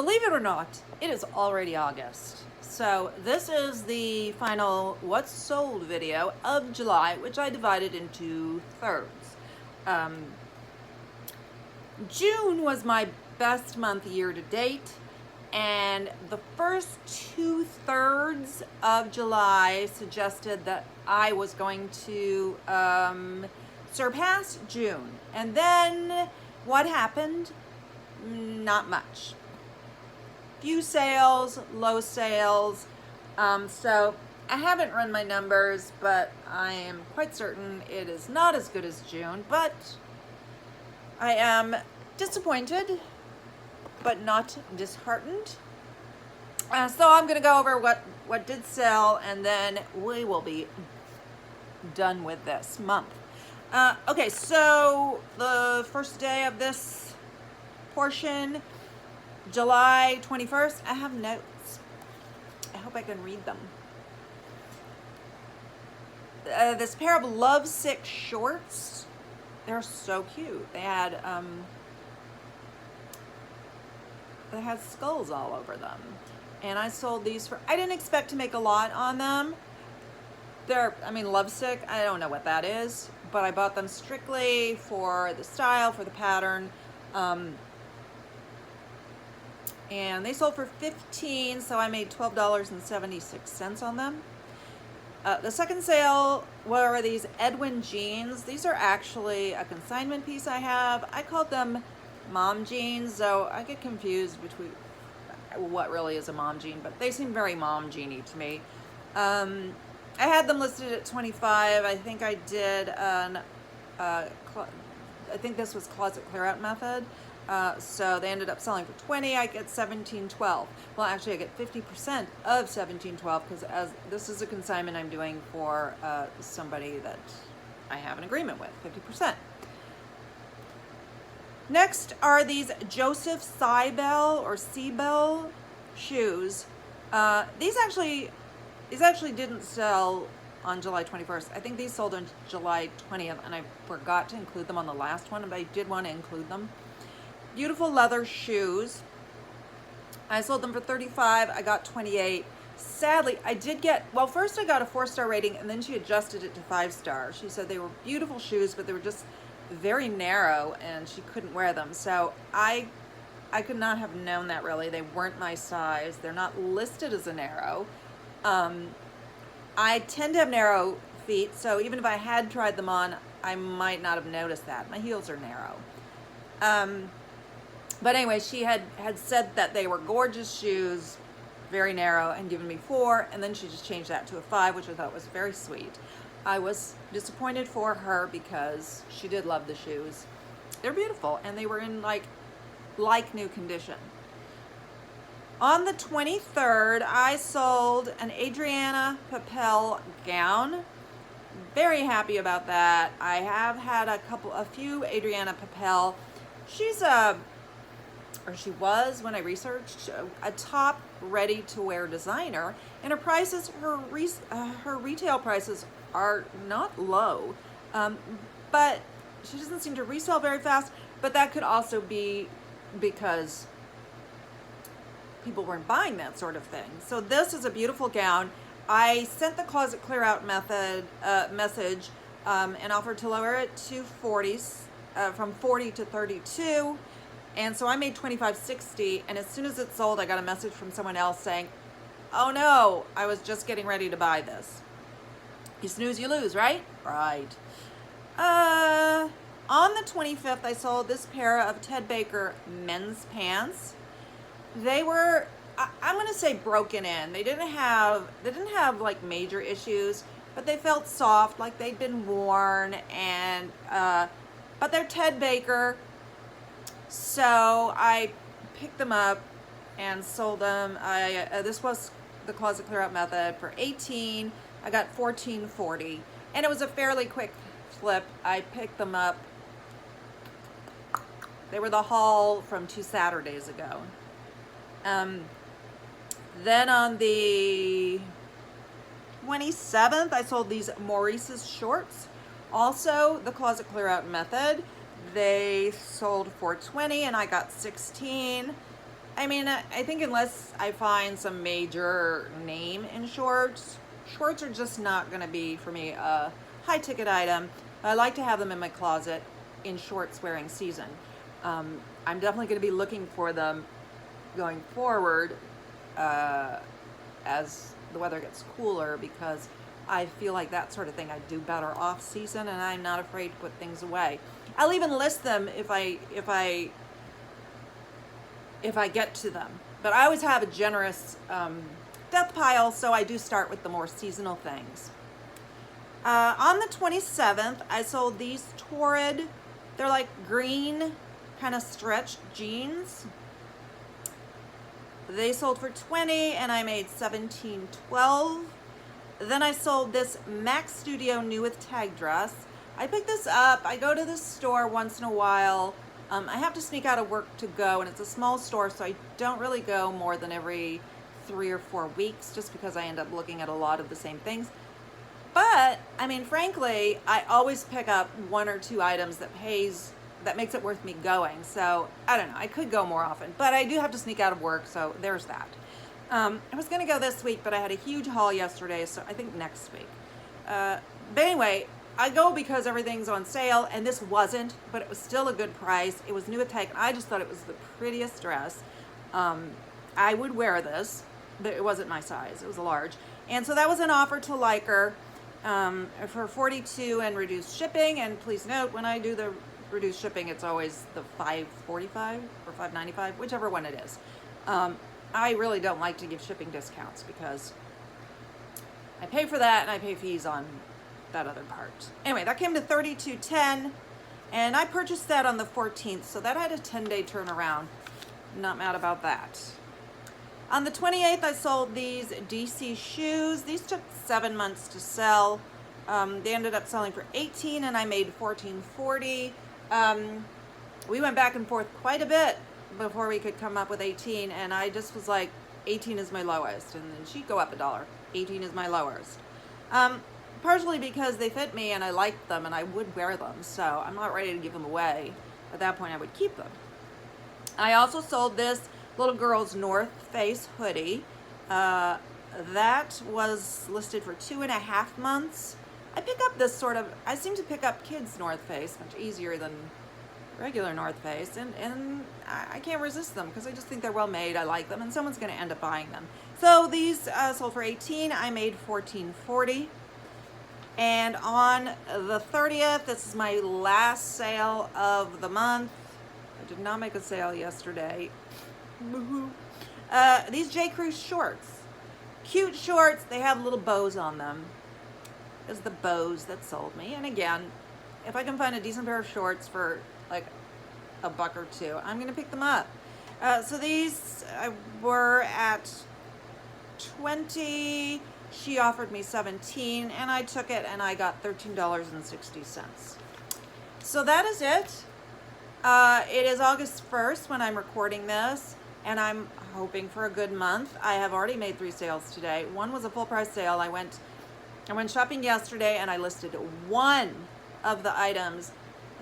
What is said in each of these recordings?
Believe it or not, it is already August. So this is the final what's sold video of July, which I divided into thirds. June was my best month year to date, and the first 2/3 of July suggested that I was going to surpass June. And then what happened? Not much. Few sales, low sales. So I haven't run my numbers, but I am quite certain it is not as good as June, but I am disappointed, but not disheartened. So I'm gonna go over what did sell, and then we will be done with this month. Okay, so the first day of this portion, July 21st, I have notes. I hope I can read them. This pair of lovesick shorts, they're so cute. They had skulls all over them. And I sold these for, I didn't expect to make a lot on them. Lovesick, I don't know what that is, but I bought them strictly for the style, for the pattern. And they sold for $15, so I made $12.76 on them. The second sale were these Edwin Jeans. These are actually a consignment piece I have. I called them mom jeans, so I get confused between what really is a mom jean, but they seem very mom jeany to me. I had them listed at $25. I think I did I think this was closet clear out method. So they ended up selling for $20. I get $17.12. Well, actually I get 50% of $17.12 because as this is a consignment I'm doing for somebody that I have an agreement with, 50%. Next are these Joseph Seibel or Seibel shoes. These actually didn't sell on July 21st. I think these sold on July 20th, and I forgot to include them on the last one, but I did want to include them. Beautiful leather shoes. I sold them for $35. I got $28. Sadly, I did get, well, first I got a 4-star rating, and then she adjusted it to 5-star. She said they were beautiful shoes, but they were just very narrow, and she couldn't wear them. So I could not have known that really. They weren't my size. They're not listed as a narrow. I tend to have narrow feet, so even if I had tried them on, I might not have noticed that. My heels are narrow. But anyway, she had said that they were gorgeous shoes, very narrow, and given me 4, and then she just changed that to a 5, which I thought was very sweet. I was disappointed for her because she did love the shoes. They're beautiful, and they were in like new condition. On the 23rd, I sold an Adriana Papel gown. Very happy about that. I have had a few Adriana Papel. She's she was, when I researched, a top ready-to-wear designer, and her retail prices are not low, but she doesn't seem to resell very fast, but that could also be because people weren't buying that sort of thing. So this is a beautiful gown. I sent the closet clear out message and offered to lower it to 40s, from 40 to 32. And so I made $25.60, and as soon as it sold, I got a message from someone else saying, oh no, I was just getting ready to buy this. You snooze, you lose, right? Right. On the 25th, I sold this pair of Ted Baker men's pants. They were, I'm gonna say, broken in. They didn't have like major issues, but they felt soft, like they'd been worn, and but they're Ted Baker. So I picked them up and sold them. This was the closet clear out method for $18. I got $14.40, and it was a fairly quick flip. I picked them up. They were the haul from 2 Saturdays ago. Then on the 27th, I sold these Maurice's shorts. Also the closet clear out method. They sold for $20 and I got $16. I mean, I think unless I find some major name in shorts, shorts are just not going to be, for me, a high-ticket item. I like to have them in my closet in shorts wearing season. I'm definitely going to be looking for them going forward as the weather gets cooler, because I feel like that sort of thing I do better off season, and I'm not afraid to put things away. I'll even list them if I get to them. But I always have a generous death pile, so I do start with the more seasonal things. On the 27th, I sold these Torrid. They're like green, kind of stretched jeans. They sold for $20, and I made $17.12. Then I sold this Max Studio New with Tag dress. I picked this up. I go to this store once in a while. I have to sneak out of work to go, and it's a small store, so I don't really go more than every 3 or 4 weeks, just because I end up looking at a lot of the same things. But, I mean, frankly, I always pick up 1 or 2 items that makes it worth me going. So, I don't know, I could go more often, but I do have to sneak out of work, so there's that. I was going to go this week, but I had a huge haul yesterday, so I think next week. But anyway, I go because everything's on sale, and this wasn't, but it was still a good price. It was new with tag, and I just thought it was the prettiest dress. I would wear this, but it wasn't my size. It was a large. And so that was an offer to Liker for $42 and reduced shipping. And please note, when I do the reduced shipping, it's always the $5.45 or $5.95, whichever one it is. I really don't like to give shipping discounts because I pay for that and I pay fees on that other part. Anyway, that came to $32.10, and I purchased that on the 14th, so that had a 10-day turnaround. Not mad about that. On the 28th, I sold these DC shoes. These took 7 months to sell. They ended up selling for $18, and I made $14.40. We went back and forth quite a bit before we could come up with 18, and I just was like, 18 is my lowest, and then she'd go up $1. 18 is my lowest. Partially because they fit me and I liked them and I would wear them, so I'm not ready to give them away. At that point, I would keep them. I also sold this little girl's North Face hoodie. That was listed for 2.5 months. I seem to pick up kids' North Face much easier than regular North Face, and I can't resist them because I just think they're well made. I like them, and someone's going to end up buying them. So these sold for $18. I made $14.40. And on the 30th, this is my last sale of the month. I did not make a sale yesterday. These J. Crew shorts. Cute shorts. They have little bows on them. It was the bows that sold me. And again, if I can find a decent pair of shorts for like $1 or $2, I'm going to pick them up. So these were at $20. She offered me $17, and I took it, and I got $13.60. So that is it. It is August 1st when I'm recording this, and I'm hoping for a good month. I have already made 3 sales today. One was a full price sale. I went shopping yesterday, and I listed one of the items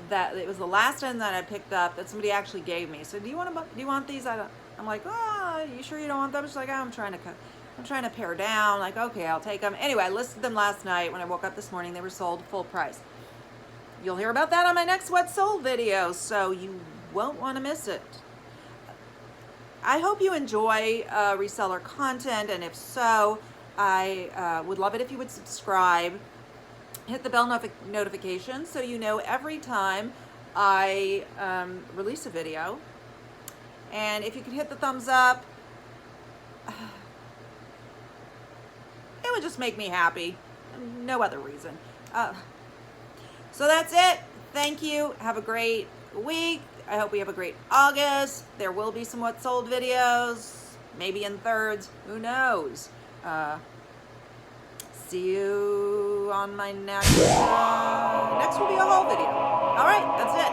that it was the last item that I picked up that somebody actually gave me. So do you want these? I'm like, oh, you sure you don't want them? She's like, oh, I'm trying to pare down. Like, okay, I'll take them. Anyway, I listed them last night. When I woke up this morning, they were sold full price. You'll hear about that on my next What Sold video, so you won't want to miss it. I hope you enjoy reseller content, and if so, I would love it if you would subscribe. Hit the bell notification so you know every time I release a video. And if you could hit the thumbs up, it would just make me happy. No other reason. So that's it. Thank you. Have a great week. I hope we have a great August. There will be some What Sold videos, maybe in thirds. Who knows? See you on my next will be a haul video. All right, that's it.